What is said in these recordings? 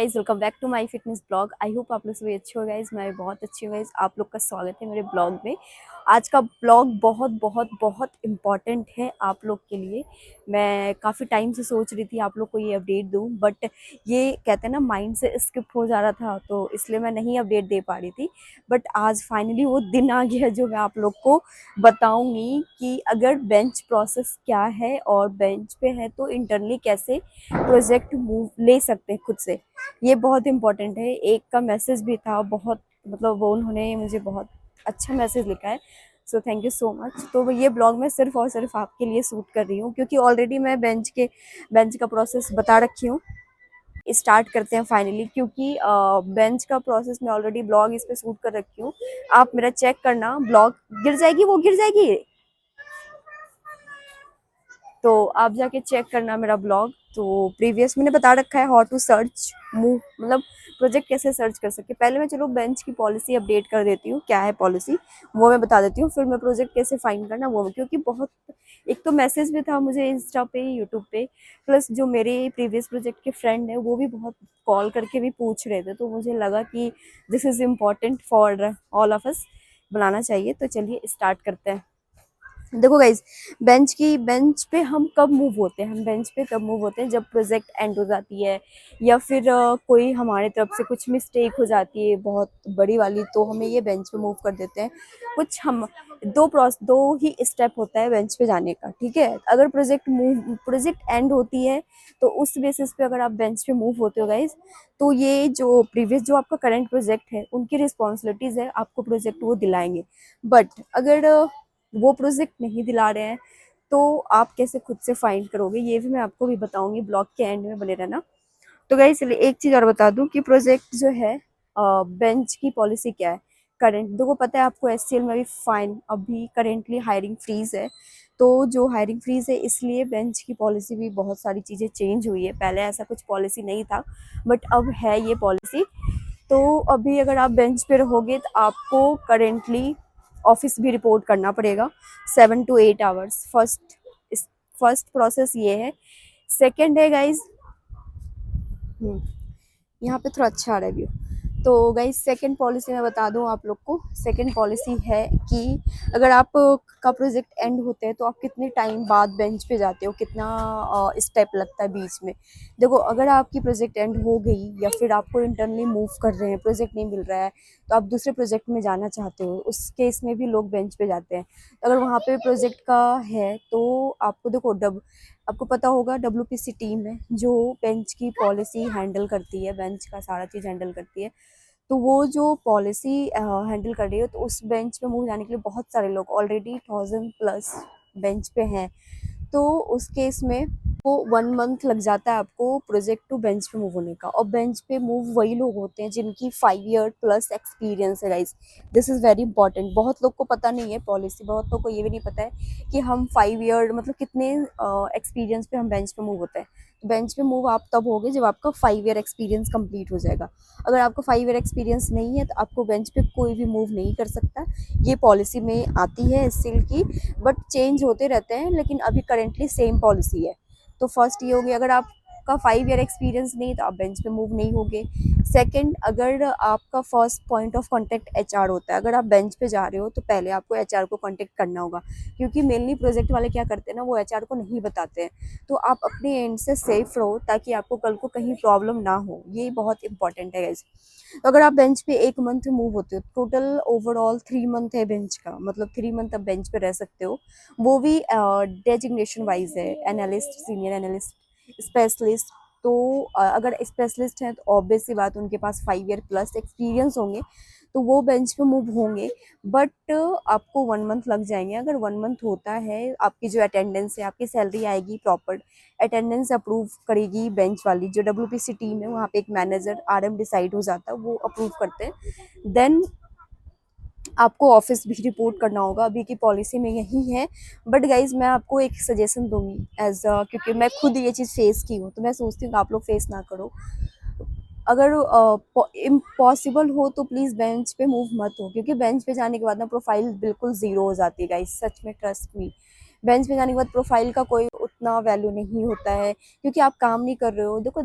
Guys welcome back to my fitness blog. I hope आप लोग सभी अच्छे हो गाइज। मैं बहुत अच्छी हूँ गाइज। आप लोग का स्वागत है मेरे ब्लॉग में। आज का ब्लॉग बहुत बहुत बहुत इम्पॉर्टेंट है आप लोग के लिए। मैं काफ़ी टाइम से सोच रही थी आप लोग को ये अपडेट दूँ, बट ये कहते हैं ना माइंड से स्किप हो जा रहा था, तो इसलिए मैं नहीं अपडेट दे पा रही थी। बट आज फाइनली वो दिन आ गया जो मैं आप लोग को बताऊंगी कि अगर बेंच प्रोसेस क्या है और बेंच पे है तो इंटरनली कैसे प्रोजेक्ट मूव ले सकते हैं खुद से। ये बहुत इंपॉर्टेंट है। एक का मैसेज भी था, बहुत मतलब वो उन्होंने मुझे बहुत अच्छा मैसेज लिखा है, so thank you so much. तो ये ब्लॉग मैं सिर्फ और सिर्फ आपके लिए शूट कर रही हूँ क्योंकि ऑलरेडी मैं बेंच का प्रोसेस बता रखी हूँ। स्टार्ट करते हैं फाइनली, क्योंकि बेंच का प्रोसेस मैं ऑलरेडी ब्लॉग इस पे शूट कर रखी हूँ। आप मेरा चेक करना, ब्लॉग गिर जाएगी, वो गिर जाएगी, तो आप जाके चेक करना मेरा ब्लॉग। तो प्रीवियस मैंने बता रखा है हाउ टू सर्च मूव, मतलब प्रोजेक्ट कैसे सर्च कर सकते। पहले मैं चलो बेंच की पॉलिसी अपडेट कर देती हूँ, क्या है पॉलिसी वो मैं बता देती हूँ, फिर मैं प्रोजेक्ट कैसे फाइंड करना वो, क्योंकि बहुत एक तो मैसेज भी था मुझे इंस्टा पे, यूट्यूब पे, प्लस जो मेरे प्रीवियस प्रोजेक्ट के फ्रेंड है वो भी बहुत कॉल करके भी पूछ रहे थे, तो मुझे लगा कि this is important for all of us, बनाना चाहिए। तो चलिए स्टार्ट करते हैं। देखो गाइज, बेंच पे हम कब मूव होते हैं, हम बेंच पे कब मूव होते हैं जब प्रोजेक्ट एंड हो जाती है, या फिर कोई हमारे तरफ से कुछ मिस्टेक हो जाती है बहुत बड़ी वाली, तो हमें ये बेंच पे मूव कर देते हैं। कुछ हम दो ही स्टेप होता है बेंच पे जाने का, ठीक है। अगर प्रोजेक्ट एंड होती है तो उस बेसिस पे अगर आप बेंच पे मूव होते हो गाइज, तो ये जो प्रीवियस जो आपका करंट प्रोजेक्ट है उनकी रिस्पॉन्सिबिलिटीज है, आपको प्रोजेक्ट वो दिलाएंगे। बट अगर वो प्रोजेक्ट नहीं दिला रहे हैं तो आप कैसे खुद से फाइंड करोगे, ये भी मैं आपको भी बताऊंगी। ब्लॉग के एंड में बने रहना। तो गाइस चलिए एक चीज़ और बता दूं कि प्रोजेक्ट जो है, बेंच की पॉलिसी क्या है करंट। देखो पता है आपको एचसीएल में भी फाइन, अभी करेंटली हायरिंग फ्रीज है। तो जो हायरिंग फ्रीज है इसलिए बेंच की पॉलिसी भी बहुत सारी चीज़ें चेंज हुई है। पहले ऐसा कुछ पॉलिसी नहीं था, बट अब है ये पॉलिसी। तो अभी अगर आप बेंच पे रहोगे तो आपको करेंटली ऑफिस भी रिपोर्ट करना पड़ेगा 7 to 8 आवर्स। फर्स्ट प्रोसेस ये है। सेकंड है गाइज, यहाँ पे थोड़ा अच्छा आ रहा है व्यू। तो गाइज सेकंड पॉलिसी मैं बता दूँ आप लोग को। सेकंड पॉलिसी है कि अगर आप का प्रोजेक्ट एंड होते हैं तो आप कितने टाइम बाद बेंच पे जाते हो, कितना स्टेप लगता है बीच में। देखो अगर आपकी प्रोजेक्ट एंड हो गई या फिर आपको इंटरनली मूव कर रहे हैं, प्रोजेक्ट नहीं मिल रहा है, तो आप दूसरे प्रोजेक्ट में जाना चाहते हो, उस केस में भी लोग बेंच पे जाते हैं। अगर वहाँ पे प्रोजेक्ट का है तो आपको देखो आपको पता होगा डब्ल्यूपीसी टीम है जो बेंच की पॉलिसी हैंडल करती है, बेंच का सारा चीज़ हैंडल करती है। तो वो जो पॉलिसी हैंडल कर रही है, तो उस बेंच पे मूव जाने के लिए बहुत सारे लोग ऑलरेडी 1000+ बेंच पे हैं। तो उस केस में वो 1 मंथ लग जाता है आपको प्रोजेक्ट टू बेंच पे मूव होने का। और बेंच पे मूव वही लोग होते हैं जिनकी 5 year+ एक्सपीरियंस है guys. This is very important. बहुत लोग को पता नहीं है पॉलिसी, बहुत लोग को ये भी नहीं पता है कि हम 5 year मतलब कितने एक्सपीरियंस पे हम बेंच पे मूव होते हैं। बेंच पे मूव आप तब होगे जब आपका 5 year एक्सपीरियंस कंप्लीट हो जाएगा। अगर आपको 5 year एक्सपीरियंस नहीं है तो आपको बेंच पे कोई भी मूव नहीं कर सकता। ये पॉलिसी में आती है स्टिल की, बट चेंज होते रहते हैं, लेकिन अभी करेंटली सेम पॉलिसी है। तो फर्स्ट ये हो गया, अगर आपका 5 year एक्सपीरियंस नहीं तो आप बेंच पे मूव नहीं होगे। सेकंड, अगर आपका first point of contact HR होता है, अगर आप बेंच पे जा रहे हो तो पहले आपको एचआर को कांटेक्ट करना होगा, क्योंकि मेनली प्रोजेक्ट वाले क्या करते हैं ना, वो एचआर को नहीं बताते हैं। तो आप अपने एंड से सेफ रहो ताकि आपको कल को कहीं प्रॉब्लम ना हो, ये बहुत इंपॉर्टेंट है गाइस। तो अगर आप बेंच पे 1 मंथ मूव होते हो, टोटल ओवरऑल 3 मंथ है बेंच का, मतलब 3 मंथ आप बेंच पे रह सकते हो। वो भी डेजिग्नेशन वाइज है, एनालिस्ट, सीनियर एनालिस्ट, स्पेशलिस्ट। तो अगर स्पेशलिस्ट हैं तो ऑब्वियस सी बात उनके पास 5 year+ एक्सपीरियंस होंगे, तो वो बेंच पे मूव होंगे। बट आपको 1 मंथ लग जाएंगे। अगर 1 मंथ होता है, आपकी जो अटेंडेंस है, आपकी सैलरी आएगी प्रॉपर, अटेंडेंस अप्रूव करेगी बेंच वाली जो डब्ल्यूपीसी टीम है, वहाँ पे एक मैनेजर आरएम डिसाइड हो जाता है, वो अप्रूव करते हैं। देन आपको ऑफिस भी रिपोर्ट करना होगा, अभी की पॉलिसी में यही है। बट गाइज मैं आपको एक सजेशन दूंगी एज क्योंकि मैं खुद ये चीज़ फेस की हूँ, तो मैं सोचती हूँ कि आप लोग फेस ना करो। अगर इम्पॉसिबल हो तो प्लीज़ बेंच पे मूव मत हो, क्योंकि बेंच पे जाने के बाद ना प्रोफाइल बिल्कुल ज़ीरो हो जाती है गाइस, सच में ट्रस्ट मी। बेंच पे जाने के बाद प्रोफाइल का कोई उतना वैल्यू नहीं होता है, क्योंकि आप काम नहीं कर रहे हो। देखो,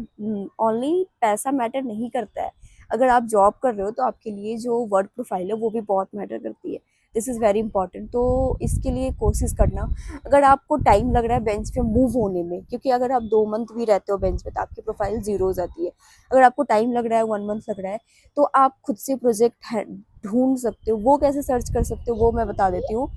ओनली पैसा मैटर नहीं करता है। अगर आप जॉब कर रहे हो तो आपके लिए जो वर्क प्रोफाइल है वो भी बहुत मैटर करती है। This is very important. तो इसके लिए कोशिश करना, अगर आपको टाइम लग रहा है बेंच पे मूव होने में, क्योंकि अगर आप 2 मंथ भी रहते हो बेंच पे तो आपकी प्रोफाइल ज़ीरो हो जाती है। अगर आपको टाइम लग रहा है, 1 मंथ लग रहा है, तो आप खुद से प्रोजेक्ट ढूंढ सकते हो। वो कैसे सर्च कर सकते हो वो मैं बता देती हूँ।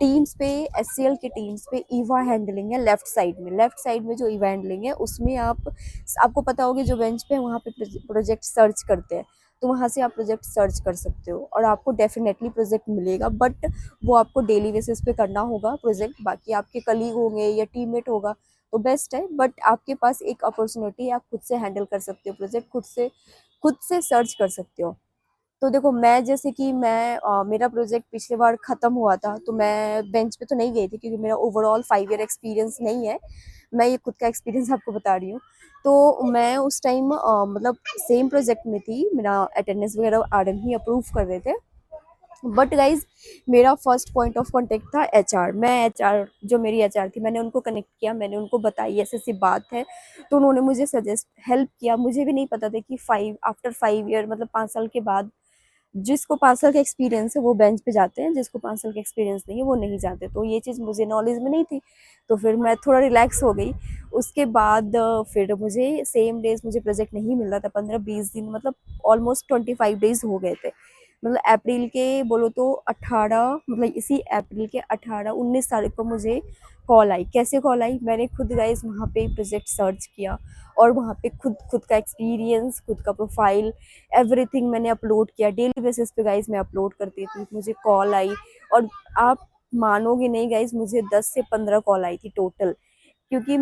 टीम्स पे, एचसीएल के टीम्स पे ईवा हैंडलिंग है लेफ्ट साइड में जो ईवा हैंडलिंग है उसमें आपको पता होगा जो बेंच पे वहाँ पे प्रोजेक्ट सर्च करते हैं, तो वहाँ से आप प्रोजेक्ट सर्च कर सकते हो और आपको डेफिनेटली प्रोजेक्ट मिलेगा। बट वो आपको डेली बेसिस पे करना होगा प्रोजेक्ट। बाकी आपके कलीग होंगे या टीममेट होगा तो बेस्ट है, बट आपके पास एक अपॉर्चुनिटी है, आप खुद से हैंडल कर सकते हो प्रोजेक्ट, खुद से सर्च कर सकते हो। तो देखो, मैं जैसे कि मेरा प्रोजेक्ट पिछले बार ख़त्म हुआ था, तो मैं बेंच पे तो नहीं गई थी क्योंकि मेरा ओवरऑल 5 ईयर एक्सपीरियंस नहीं है। मैं ये खुद का एक्सपीरियंस आपको बता रही हूँ। तो मैं उस टाइम मतलब सेम प्रोजेक्ट में थी, मेरा अटेंडेंस वगैरह आरएम ही अप्रूव कर रहे थे। बट गाइज, मेरा फर्स्ट पॉइंट ऑफ कांटेक्ट था एचआर। मैं एचआर, जो मेरी एचआर थी, मैंने उनको कनेक्ट किया, मैंने उनको बताई ऐसी ऐसी बात है, तो उन्होंने मुझे सजेस्ट हेल्प किया। मुझे भी नहीं पता था कि आफ्टर 5 ईयर, मतलब 5 साल के बाद जिसको 5 साल का एक्सपीरियंस है वो बेंच पे जाते हैं, जिसको 5 साल का एक्सपीरियंस नहीं है वो नहीं जाते। तो ये चीज़ मुझे नॉलेज में नहीं थी, तो फिर मैं थोड़ा रिलैक्स हो गई। उसके बाद फिर मुझे सेम डेज मुझे प्रोजेक्ट नहीं मिल रहा था, 15-20 दिन, मतलब ऑलमोस्ट 25 डेज हो गए थे। मतलब अप्रैल के बोलो तो 18, मतलब इसी अप्रैल के 18-19 तारीख को मुझे कॉल आई। कैसे कॉल आई? मैंने खुद गाइस वहाँ पे प्रोजेक्ट सर्च किया और वहाँ पे खुद खुद का एक्सपीरियंस, खुद का प्रोफाइल, एवरीथिंग मैंने अपलोड किया। डेली बेसिस पे गाइस मैं अपलोड करती थी। मुझे कॉल आई और आप मानोगे नहीं गाइस, मुझे 10 से 15 कॉल आई थी टोटल। क्योंकि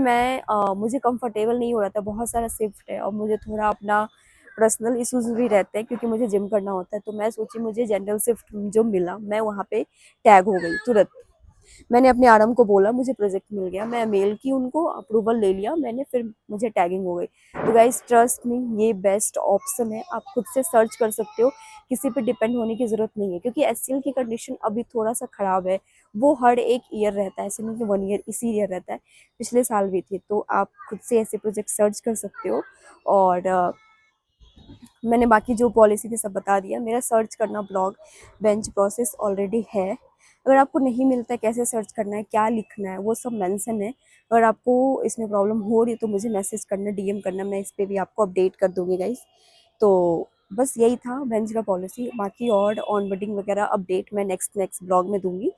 मुझे कंफर्टेबल नहीं हो रहा था, बहुत सारा शिफ्ट है और मुझे थोड़ा अपना पर्सनल इश्यूज भी रहते हैं क्योंकि मुझे जिम करना होता है। तो मैं सोची, मुझे जनरल शिफ्ट जो मिला, मैं वहाँ पे टैग हो गई तुरंत। मैंने अपने आरएम को बोला मुझे प्रोजेक्ट मिल गया, मैं मेल की उनको, अप्रूवल ले लिया मैंने, फिर मुझे टैगिंग हो गई। तो गाइस, ट्रस्ट मी, ये बेस्ट ऑप्शन है, आप खुद से सर्च कर सकते हो, किसी पे डिपेंड होने की ज़रूरत नहीं है। क्योंकि एचसीएल की कंडीशन अभी थोड़ा सा ख़राब है, वो हर एक ईयर रहता है, ऐसे नहीं कि 1 ईयर, इसी ईयर रहता है, पिछले साल भी थी। तो आप खुद से ऐसे प्रोजेक्ट सर्च कर सकते हो। और मैंने बाकी जो पॉलिसी थी सब बता दिया। मेरा सर्च करना ब्लॉग बेंच प्रोसेस ऑलरेडी है। अगर आपको नहीं मिलता है कैसे सर्च करना है, क्या लिखना है, वो सब मेंशन है। अगर आपको इसमें प्रॉब्लम हो रही है तो मुझे मैसेज करना, डीएम करना, मैं इस पे भी आपको अपडेट कर दूँगी गाइस। तो बस यही था बेंच का पॉलिसी। बाकी और ऑनबोर्डिंग वगैरह अपडेट मैं नेक्स्ट ब्लॉग में दूँगी।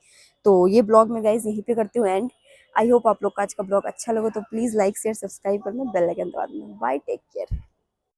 तो ये ब्लॉग मैं गाइस यहीं पे करती हूँ एंड। आई होप आप लोग का आज का ब्लॉग अच्छा लगा, तो प्लीज़ लाइक, शेयर, सब्सक्राइब करना, बेल आइकन दबा देना। Bye, take care.